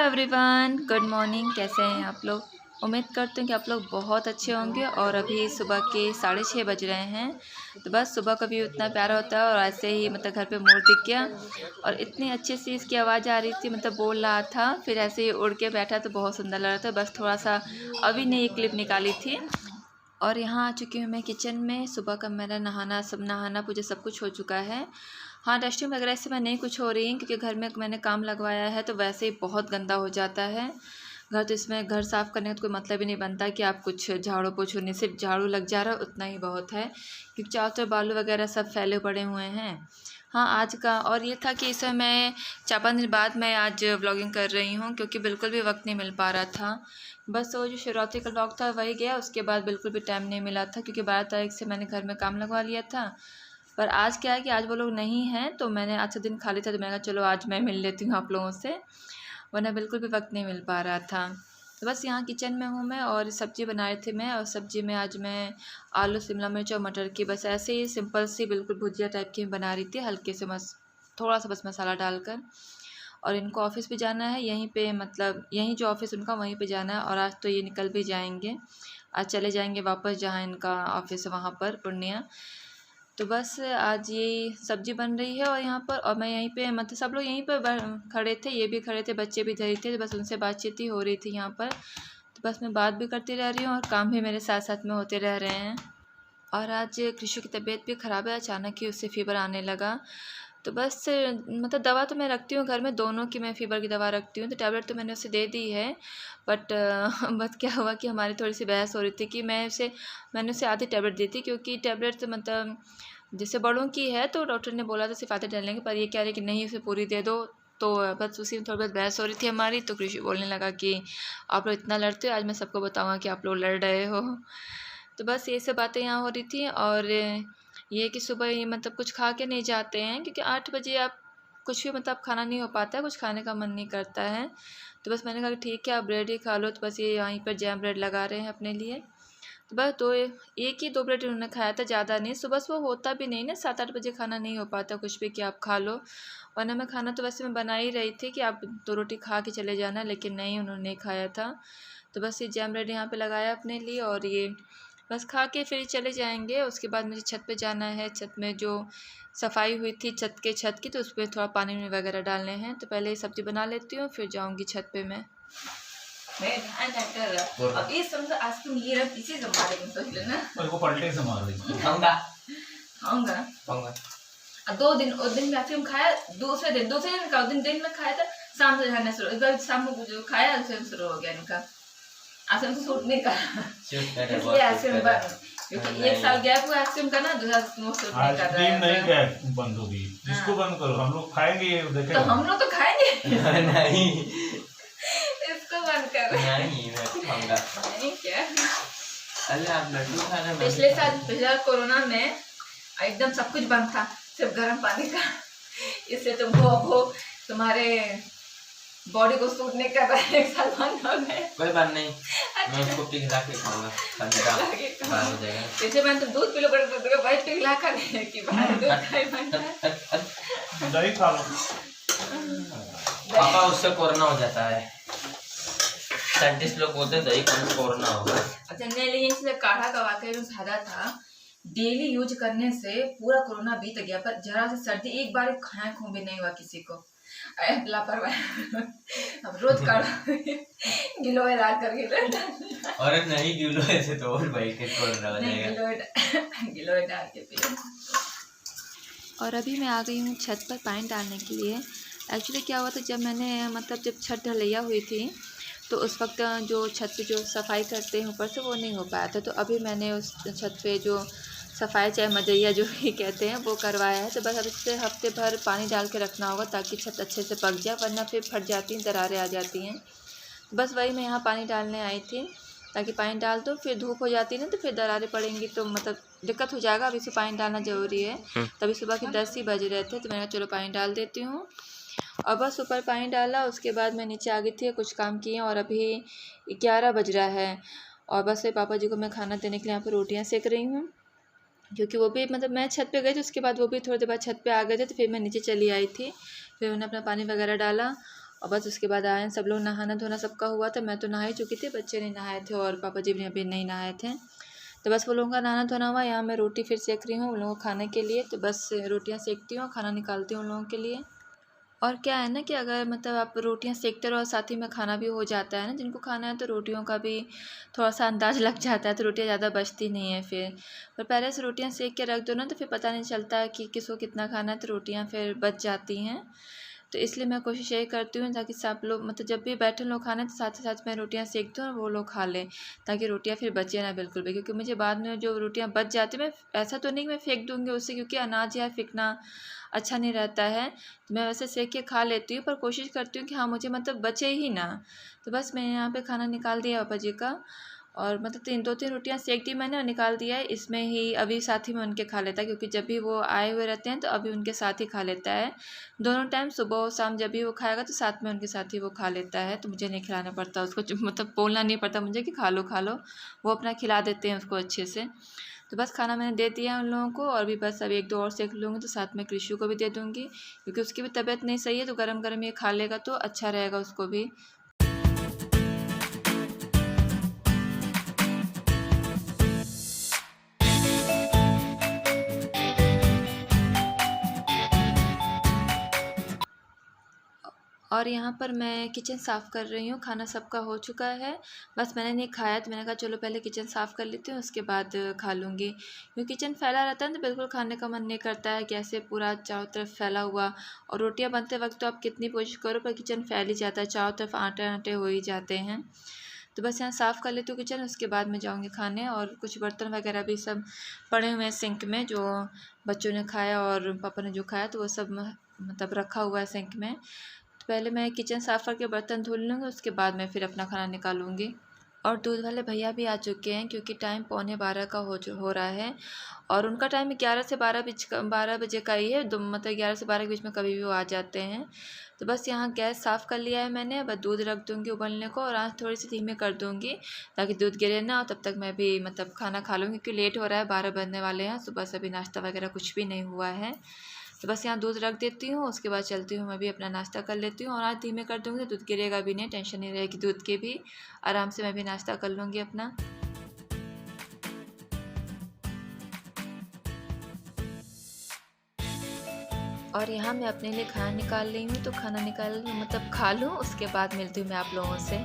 Everyone, good morning. कैसे हैं आप लोग? उम्मीद करते हैं कि आप लोग बहुत अच्छे होंगे। और अभी सुबह के 6:30 बज रहे हैं। तो बस सुबह का भी उतना प्यारा होता है। और ऐसे ही घर पे मोर दिख गया और इतनी अच्छी सी इसकी आवाज़ आ रही थी, बोल रहा था, फिर ऐसे ही उड़ के बैठा तो बहुत सुंदर लग रहा था। बस थोड़ा सा अभी ने ये क्लिप निकाली थी। और यहाँ आ चुकी हूँ मैं किचन में। सुबह का मेरा नहाना पूजा सब कुछ हो चुका है। हाँ, डस्टिंग वगैरह से मैं नहीं कुछ हो रही है क्योंकि घर में मैंने काम लगवाया है तो वैसे ही बहुत गंदा हो जाता है घर। तो इसमें घर साफ़ करने का तो कोई मतलब ही नहीं बनता कि आप कुछ झाड़ू पोछो नहीं, सिर्फ झाड़ू लग जा रहा है उतना ही बहुत है क्योंकि चारों तरफ बालू वगैरह सब फैले पड़े हुए हैं। हाँ, आज का और ये था कि इस समय मैं 4-5 दिन बाद मैं आज व्लॉगिंग कर रही हूँ क्योंकि बिल्कुल भी वक्त नहीं मिल पा रहा था। बस वो जो शिवरात्रि का व्लॉग था वही गया, उसके बाद बिल्कुल भी टाइम नहीं मिला था क्योंकि 12 तारीख से मैंने घर में काम लगवा लिया था। पर आज क्या है कि आज वो लोग नहीं हैं तो मैंने आज से दिन खाली था तो मैंने कहा चलो आज मैं मिल लेती हूँ आप लोगों से, वरना बिल्कुल भी वक्त नहीं मिल पा रहा था। तो बस यहाँ किचन में हूँ मैं और सब्ज़ी बना रही थी मैं। और सब्ज़ी में आज मैं आलू शिमला मिर्च और मटर की बस ऐसे ही सिंपल सी बिल्कुल भुजिया टाइप की बना रही थी, हल्के से थोड़ा सा बस मसाला डालकर। और इनको ऑफ़िस भी जाना है, यहीं पे यहीं जो ऑफ़िस उनका वहीं पे जाना है। और आज तो ये निकल भी जाएंगे, आज चले जाएंगे वापस जहाँ इनका ऑफ़िस है वहाँ पर पूर्णिया। तो बस आज ये सब्ज़ी बन रही है और यहाँ पर, और मैं यहीं पे सब लोग यहीं पर खड़े थे, ये भी खड़े थे, बच्चे भी इधर ही थे, तो बस उनसे बातचीत ही हो रही थी यहाँ पर। तो बस मैं बात भी करती रह रही हूँ और काम भी मेरे साथ साथ में होते रह रहे हैं। और आज कृषु की तबीयत भी ख़राब है, अचानक ही उससे फ़ीवर आने लगा। तो बस दवा तो मैं रखती हूँ घर में, दोनों की मैं फ़ीवर की दवा रखती हूँ। तो टैबलेट तो मैंने उसे दे दी है, बट बस क्या हुआ कि हमारी थोड़ी सी बहस हो रही थी कि मैंने उसे आधी टैबलेट दी थी क्योंकि टैबलेट तो जैसे बड़ों की है तो डॉक्टर ने बोला था सिर्फ आधे डालेंगे, पर ये कह रहे कि नहीं उसे पूरी दे दो। तो बस उसी में थोड़ी बहुत बहस हो रही थी हमारी। तो कृषि बोलने लगा कि आप लोग इतना लड़ते हो, आज मैं सबको बताऊँगा कि आप लोग लड़ रहे हो। तो बस ये सब बातें यहाँ हो रही थी। और ये कि सुबह ये कुछ खा के नहीं जाते हैं क्योंकि 8 बजे आप कुछ भी खाना नहीं हो पाता है, कुछ खाने का मन नहीं करता है। तो बस मैंने कहा कि ठीक है आप ब्रेड ही खा लो। तो बस ये यहीं पर जैम ब्रेड लगा रहे हैं अपने लिए। तो बस एक ही 2 ब्रेड उन्होंने खाया था, ज़्यादा नहीं। सुबह सुबह होता भी नहीं ना, 7-8 बजे खाना नहीं हो पाता कुछ भी कि आप खा लो। वरना मैं खाना तो वैसे मैं बना ही रही थी कि आप 2 रोटी खा के चले जाना, लेकिन नहीं, उन्होंने नहीं खाया था। तो बस ये जैम ब्रेड यहाँ पे लगाया अपने लिए और ये बस खा के फिर चले जाएंगे। उसके बाद मुझे छत पे जाना है। छत में जो सफाई हुई थी छत की, तो उस पर थोड़ा पानी वगैरह डालने हैं। तो पहले सब्ज़ी बना लेती हूँ, फिर जाऊँगी छत पे मैं। अब ये समझो आज तुम ये रख इसी संभाले में सोच लेना, मेरे को पलटे संभाल रही खाऊंगा खाऊंगा 2 दिन उस दिन में आइसक्रीम खाया, दूसरे दिन का दिन में खाया था, शाम से खाना शुरू, इस बार शाम को जो खाया उससे शुरू हो गया इनका आइसक्रीम को सूट नहीं कर इसलिए आइसक्रीम बंद, क्योंकि 1 साल गैप हुआ आइसक्रीम का ना, दूसरा सूट नहीं कर रहा है। नहीं गैप बंद होगी, इसको बंद करो, हम लोग खाएंगे देखेंगे। तो हम लोग तो खाएंगे नहीं इसको बंद कर नहीं, मैं खाऊंगा नहीं क्या। अरे आप लड्डू खाना। पिछले साल कोरोना में एकदम सब कुछ बंद था, सिर्फ गर्म पानी का। इससे तुम वो तुम्हारे बॉडी को सूट नहीं कर रहा है, 1 साल बंद हो गए। कोई बात नहीं, मैं उसको पिघला के खाऊंगा, ठंडा हो जाएगा। जैसे मैंने तो दूध पिलो कर भाई पिघला कर कि भाई दूध खाई बनता दही खा लो पापा, उससे कोरोना हो जाता है। साइंटिस्ट लोग बोलते हैं दही खाने से कोरोना होगा। अच्छा नहीं, लेकिन इसलिए काढ़ा का वाकई में फायदा था, डेली यूज करने से पूरा कोरोना बीत गया। पर जरा से सर्दी एक बार खाए खून भी नहीं हुआ किसी को, लापरवाही। अब रोज काढ़ा गिलोय ला करके। अरे नहीं, गिलोय से तो और भाई के कोरोना हो जाएगा, गिलोय डाल के पियो। और अभी मैं आ गई हूँ छत पर पानी डालने के लिए। एक्चुअली क्या हुआ था, जब मैंने जब छत ढलैया हुई थी तो उस वक्त जो छत पे जो सफाई करते हैं ऊपर से वो नहीं हो पाया था। तो अभी मैंने उस छत पे जो सफाई चाहे मजैया जो भी कहते हैं वो करवाया है। तो बस अब इससे हफ्ते भर पानी डाल के रखना होगा ताकि छत अच्छे से पक जाए, वरना फिर फट जाती हैं, दरारें आ जाती हैं। बस वही मैं यहाँ पानी डालने आई थी ताकि पानी डाल दो, फिर धूप हो जाती है ना तो फिर दरारें पड़ेंगी तो दिक्कत हो जाएगा। अभी से पानी डालना ज़रूरी है। तभी सुबह के 10 ही बज रहे थे तो मैंने चलो पानी डाल देती हूँ। और बस ऊपर पानी डाला, उसके बाद मैं नीचे आ गई थी, कुछ काम किए। और अभी 11 बज रहा है और बस पापा जी को मैं खाना देने के लिए यहाँ पर रोटियाँ सेक रही हूँ, क्योंकि वो भी मैं छत पे गई थी, उसके बाद वो भी थोड़ी देर बाद छत पे आ गए थे। तो फिर मैं नीचे चली आई थी, फिर मैंने अपना पानी वगैरह डाला और बस उसके बाद आए, सब लोग नहाना धोना सबका हुआ था। मैं तो नहा ही चुकी थी, बच्चे नहीं नहाए थे और पापा जी भी अभी नहीं नहाए थे। तो बस वो लोगों का नहाना धोना हुआ। यहाँ मैं रोटी फिर सेक रही हूँ उन लोगों को खाने के लिए। तो बस रोटियाँ सेकती हूँ, खाना निकालती हूँ उन लोगों के लिए। और क्या है ना कि अगर मतलब आप रोटियां सेकते रहो साथ ही में खाना भी हो जाता है ना, जिनको खाना है तो रोटियों का भी थोड़ा सा अंदाज़ लग जाता है, तो रोटियां ज़्यादा बचती नहीं है फिर। पर पहले से रोटियां सेक के रख दो ना तो फिर पता नहीं चलता है कि किसको कितना खाना है, तो रोटियां फिर बच जाती हैं। तो इसलिए मैं कोशिश यही करती हूँ ताकि सब लोग मतलब जब भी बैठे लोग खाने तो साथ ही साथ मैं रोटियां सेक दूँ और वो लोग खा लें, ताकि रोटियां फिर बचे ना बिल्कुल भी। क्योंकि मुझे बाद में जो रोटियां बच जाती मैं ऐसा तो नहीं कि मैं फेंक दूँगी उससे, क्योंकि अनाज यार फेंकना अच्छा नहीं रहता है। तो मैं वैसे सेक के खा लेती हूँ, पर कोशिश करती हूँ कि हाँ मुझे मतलब बचे ही ना। तो बस मैंने यहाँ पे खाना निकाल दिया पापा जी का, और मतलब 2-3 रोटियाँ सेक दी मैंने और निकाल दिया है। इसमें ही अभी साथ ही में उनके खा लेता है, क्योंकि जब भी वो आए हुए रहते हैं तो अभी उनके साथ ही खा लेता है। दोनों टाइम सुबह और शाम जब भी वो खाएगा तो साथ में उनके साथ ही वो खा लेता है। तो मुझे नहीं खिलाना पड़ता उसको, मतलब बोलना नहीं पड़ता मुझे कि खा लो खा लो, वो अपना खिला देते हैं उसको अच्छे से। तो बस खाना मैंने दे दिया है उन लोगों को, और भी बस अब 1-2 और सेक लूँगी तो साथ में कृषु को भी दे दूँगी, क्योंकि उसकी भी तबीयत नहीं सही है। तो गरम गरम ये खा लेगा तो अच्छा रहेगा उसको भी। और यहाँ पर मैं किचन साफ़ कर रही हूँ, खाना सबका हो चुका है। बस मैंने नहीं खाया तो मैंने कहा चलो पहले किचन साफ़ कर लेती हूँ, उसके बाद खा लूँगी। क्योंकि किचन फैला रहता है तो बिल्कुल खाने का मन नहीं करता है, कैसे पूरा चारों तरफ फैला हुआ। और रोटियाँ बनते वक्त तो आप कितनी कोशिश करो पर किचन फैल ही जाता है, चारों तरफ आटे-आटे हो ही जाते हैं। तो बस यहाँ साफ़ कर लेती हूँ किचन, उसके बाद मैं जाऊँगी खाने। और कुछ बर्तन वगैरह भी सब पड़े हुए हैं सिंक में, जो बच्चों ने खाया और पापा ने जो खाया तो वो सब मतलब रखा हुआ है सिंक में। तो पहले मैं किचन साफ़ करके बर्तन धुल लूँगी, उसके बाद मैं फिर अपना खाना निकालूँगी। और दूध वाले भैया भी आ चुके हैं, क्योंकि टाइम 11:45 का हो रहा है। और उनका टाइम 11 से 12 बजे का ही है, मतलब 11 से 12 के बीच में कभी भी वो आ जाते हैं। तो बस यहाँ गैस साफ़ कर लिया है मैंने, बस दूध रख दूँगी उबलने को और आँच थोड़ी सी धीमी कर दूँगी ताकि दूध गिरे ना। और तब तक मैं भी मतलब खाना खा लूँगी, क्योंकि लेट हो रहा है, 12 बजने वाले हैं। सुबह से अभी नाश्ता वगैरह कुछ भी नहीं हुआ है। तो बस यहाँ दूध रख देती हूँ, उसके बाद चलती हूँ मैं भी अपना नाश्ता कर लेती हूँ। और आज धीमे कर दूँगी तो दूध गिरेगा भी नहीं, टेंशन नहीं रहेगी दूध की भी, आराम से मैं भी नाश्ता कर लूँगी अपना। और यहाँ मैं अपने लिए खाना निकाल रही हूँ, तो खाना निकाल मतलब खा लूँ, उसके बाद मिलती हूँ मैं आप लोगों से।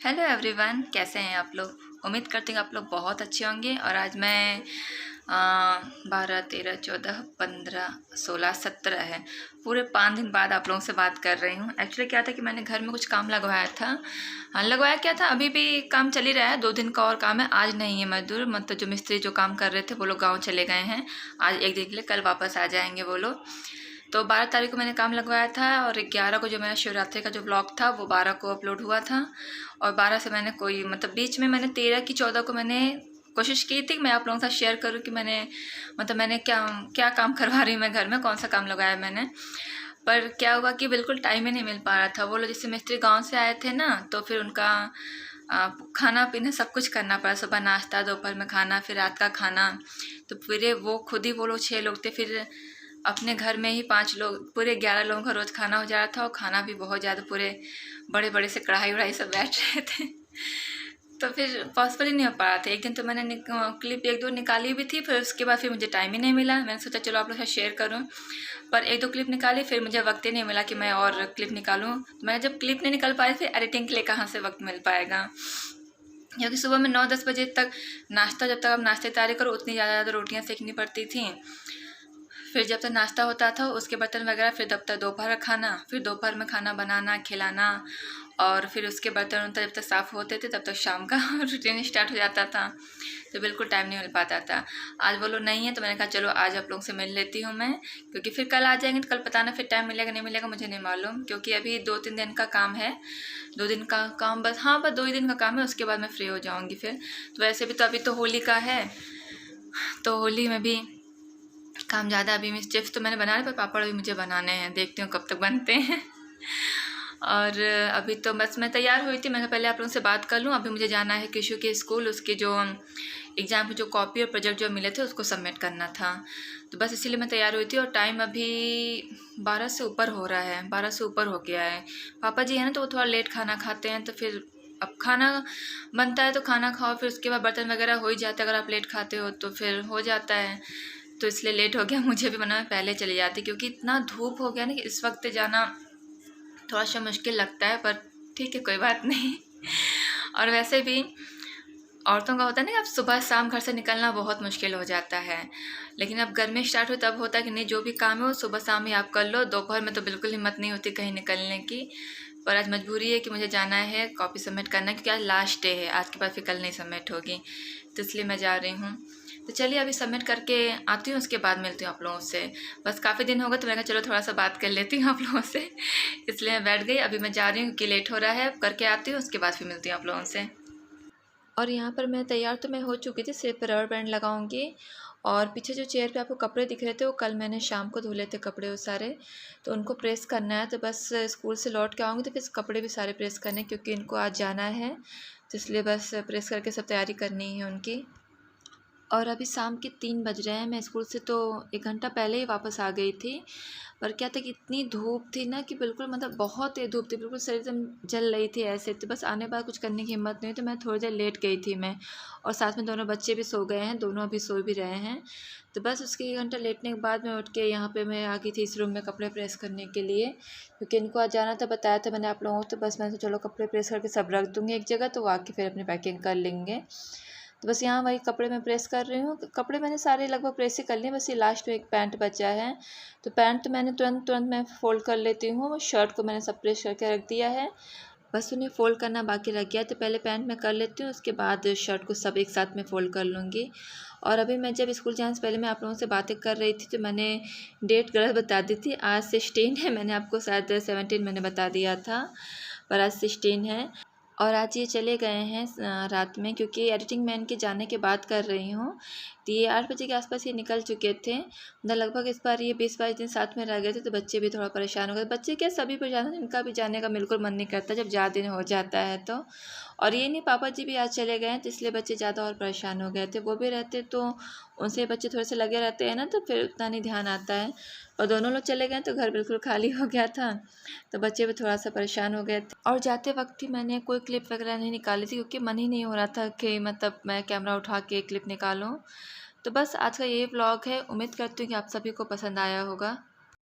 हेलो एवरीवन, कैसे हैं आप लोग? उम्मीद करती हूँ आप लोग बहुत अच्छे होंगे। और आज मैं 12, 13, 14, 15, 16, 17 है, पूरे 5 दिन बाद आप लोगों से बात कर रही हूँ। एक्चुअली क्या था कि मैंने घर में कुछ काम लगवाया था। लगवाया क्या था, अभी भी काम चल ही रहा है, 2 दिन का और काम है। आज नहीं है मजदूर, मतलब जो मिस्त्री जो काम कर रहे थे वो लोग गाँव चले गए हैं आज 1 दिन के लिए, कल वापस आ जाएंगे वो लोग। तो 12 तारीख को मैंने काम लगवाया था, और 11 को जो मेरा शिवरात्रि का जो ब्लॉग था वो 12 को अपलोड हुआ था। और 12 से मैंने कोई मतलब बीच में मैंने 13 की 14 को मैंने कोशिश की थी कि मैं आप लोगों के साथ शेयर करूं कि मैंने मतलब मैंने क्या क्या काम करवा रही हूँ मैं घर में, कौन सा काम लगाया मैंने। पर क्या हुआ कि बिल्कुल टाइम ही नहीं मिल पा रहा था। वो लोग जैसे मिस्त्री गाँव से आए थे ना, तो फिर उनका खाना पीना सब कुछ करना पड़ा, सुबह नाश्ता, दोपहर में खाना, फिर रात का खाना। तो पूरे वो खुद ही वो लोग 6 लोग थे, फिर अपने घर में ही 5 लोग, पूरे 11 लोगों का रोज़ खाना हो जा रहा था। और खाना भी बहुत ज़्यादा, पूरे बड़े बड़े से कढ़ाई वढ़ाई सब बैठ रहे थे। तो फिर पॉसिबल ही नहीं हो पा रहा था। एक दिन तो मैंने क्लिप 1-2 निकाली भी थी, फिर उसके बाद फिर मुझे टाइम ही नहीं मिला। मैंने सोचा चलो आप लोग से शेयर करूं, पर 1-2 क्लिप निकाली, फिर मुझे वक्त ही नहीं मिला कि मैं और क्लिप निकालूं। तो मैं जब क्लिप नहीं निकाल पाई, फिर एडिटिंग के लिए कहाँ से वक्त मिल पाएगा। क्योंकि सुबह में 9-10 बजे तक नाश्ता, जब तक आप नाश्ते तैयारी करो उतनी ज़्यादा रोटियाँ सेकनी पड़ती थी। फिर जब तक नाश्ता होता था उसके बर्तन वगैरह, फिर तब तक दोपहर का खाना, फिर दोपहर में खाना बनाना खिलाना, और फिर उसके बर्तन जब तक साफ़ होते थे तब तक शाम का रूटीन स्टार्ट हो जाता था। तो बिल्कुल टाइम नहीं मिल पाता था। आज वो लोग नहीं है तो मैंने कहा चलो आज आप लोगों से मिल लेती हूँ मैं, क्योंकि फिर कल आ जाएंगे तो कल पता ना फिर टाइम मिलेगा नहीं मिलेगा, मुझे नहीं मालूम। क्योंकि अभी 2-3 दिन का काम है, 2 दिन का काम बस, हाँ बस 2 ही दिन का काम है, उसके बाद मैं फ्री हो जाऊँगी फिर। तो वैसे भी तो अभी तो होली का है, तो होली में भी काम ज़्यादा। अभी मैं चिप्स तो मैंने बना रहे, पर पापड़ भी मुझे बनाने हैं, देखती हूँ कब तक बनते हैं। और अभी तो बस मैं तैयार हुई थी, मैं कहा पहले आप लोगों से बात कर लूँ। अभी मुझे जाना है किशु के स्कूल, उसके जो एग्ज़ाम के जो कॉपी और प्रोजेक्ट जो मिले थे उसको सबमिट करना था। तो बस इसीलिए मैं तैयार हुई थी और टाइम अभी 12 से ऊपर हो रहा है, 12 से ऊपर हो गया है। पापा जी है ना, तो वो थोड़ा लेट खाना खाते हैं, तो फिर अब खाना बनता है तो खाना खाओ, फिर उसके बाद बर्तन वगैरह हो ही जाता है। अगर आप लेट खाते हो तो फिर हो जाता है, तो इसलिए लेट हो गया। मुझे भी बना मैं पहले चली जाती, क्योंकि इतना धूप हो गया ना कि इस वक्त जाना थोड़ा सा मुश्किल लगता है, पर ठीक है कोई बात नहीं। और वैसे भी औरतों का होता है ना कि अब सुबह शाम घर से निकलना बहुत मुश्किल हो जाता है, लेकिन अब गर्मी स्टार्ट हो तब होता है कि नहीं, जो भी काम है वो सुबह शाम ही आप कर लो। दोपहर में तो बिल्कुल हिम्मत नहीं होती कहीं निकलने की, पर आज मजबूरी है कि मुझे जाना है, कॉपी सबमिट करना है, क्योंकि आज लास्ट डे है, आज के बाद फिर कल नहीं सबमिट होगी, तो इसलिए मैं जा रही हूँ। तो चलिए अभी सबमिट करके आती हूँ, उसके बाद मिलती हूँ आप लोगों से। बस काफ़ी दिन हो गए तो मैंने कहा चलो थोड़ा सा बात कर लेती हूँ आप लोगों से, इसलिए मैं बैठ गई। अभी मैं जा रही हूँ क्योंकि लेट हो रहा है, करके आती हूँ, उसके बाद फिर मिलती हूँ आप लोगों से। और यहाँ पर मैं तैयार तो मैं हो चुकी थी, सिर पर रबर बैंड लगाऊंगी। और पीछे जो चेयर पे आपको कपड़े दिख रहे थे वो कल मैंने शाम को धुले थे कपड़े वो सारे, तो उनको प्रेस करना है। तो बस स्कूल से लौट के आऊँगी तो फिर कपड़े भी सारे प्रेस करने हैं, क्योंकि इनको आज जाना है, तो इसलिए बस प्रेस करके सब तैयारी करनी है उनकी। और अभी शाम के 3 बज रहे हैं। मैं स्कूल से तो 1 घंटा पहले ही वापस आ गई थी, पर क्या था कि इतनी धूप थी ना कि बिल्कुल मतलब बहुत तेज़ धूप थी, बिल्कुल शरीर एकदम जल रही थी ऐसे। तो बस आने के बाद कुछ करने की हिम्मत नहीं हुई, तो मैं थोड़ी देर लेट गई थी मैं। और साथ में दोनों बच्चे भी सो गए हैं, दोनों अभी सो भी रहे हैं। तो बस उसके 1 घंटा लेटने के बाद मैं उठ के यहाँ पे मैं आ गई थी इस रूम में कपड़े प्रेस करने के लिए, क्योंकि इनको आज जाना था, बताया था मैंने आप लोगों को। तो बस मैंने चलो कपड़े प्रेस करके सब रख दूँगी एक जगह, तो वो आके फिर अपनी पैकिंग कर लेंगे। तो बस यहाँ वही कपड़े मैं प्रेस कर रही हूँ। कपड़े मैंने सारे लगभग प्रेस ही कर लिए, बस ये लास्ट में एक पैंट बचा है। तो पैंट तो मैंने तुरंत तुरंत मैं फ़ोल्ड कर लेती हूँ, शर्ट को मैंने सब प्रेस करके रख दिया है, बस उन्हें फ़ोल्ड करना बाकी रह गया। तो पहले पैंट मैं कर लेती हूँ, उसके बाद शर्ट को सब एक साथ में फ़ोल्ड कर लूँगी। और अभी मैं जब स्कूल जाने से पहले मैं आप लोगों से बातें कर रही थी, तो मैंने डेट गलत बता दी थी। आज 16 है, मैंने आपको शायद 17 मैंने बता दिया था, पर आज 16 है। और आज ये चले गए हैं रात में, क्योंकि एडिटिंग मैं इनके जाने के बाद कर रही हूँ। तो ये 8 बजे के आसपास ये निकल चुके थे, मतलब लगभग इस बार ये 20-22 दिन साथ में रह गए थे, तो बच्चे भी थोड़ा परेशान हो गए। बच्चे क्या, सभी परेशान हैं, इनका भी जाने का बिल्कुल मन नहीं करता जब ज़्यादा दिन हो जाता है तो। और ये नहीं, पापा जी भी आज चले गए हैं, तो इसलिए बच्चे ज़्यादा और परेशान हो गए थे। वो भी रहते तो उनसे बच्चे थोड़े से लगे रहते हैं ना, तो फिर उतना नहीं ध्यान आता है। और दोनों लोग चले गए तो घर बिल्कुल खाली हो गया था, तो बच्चे भी थोड़ा सा परेशान हो गए थे। और जाते वक्त ही मैंने कोई क्लिप वगैरह नहीं निकाली थी, क्योंकि मन ही नहीं हो रहा था कि मतलब मैं कैमरा उठा के क्लिप निकालूं। तो बस आज का ये व्लॉग है, उम्मीद करती हूँ कि आप सभी को पसंद आया होगा।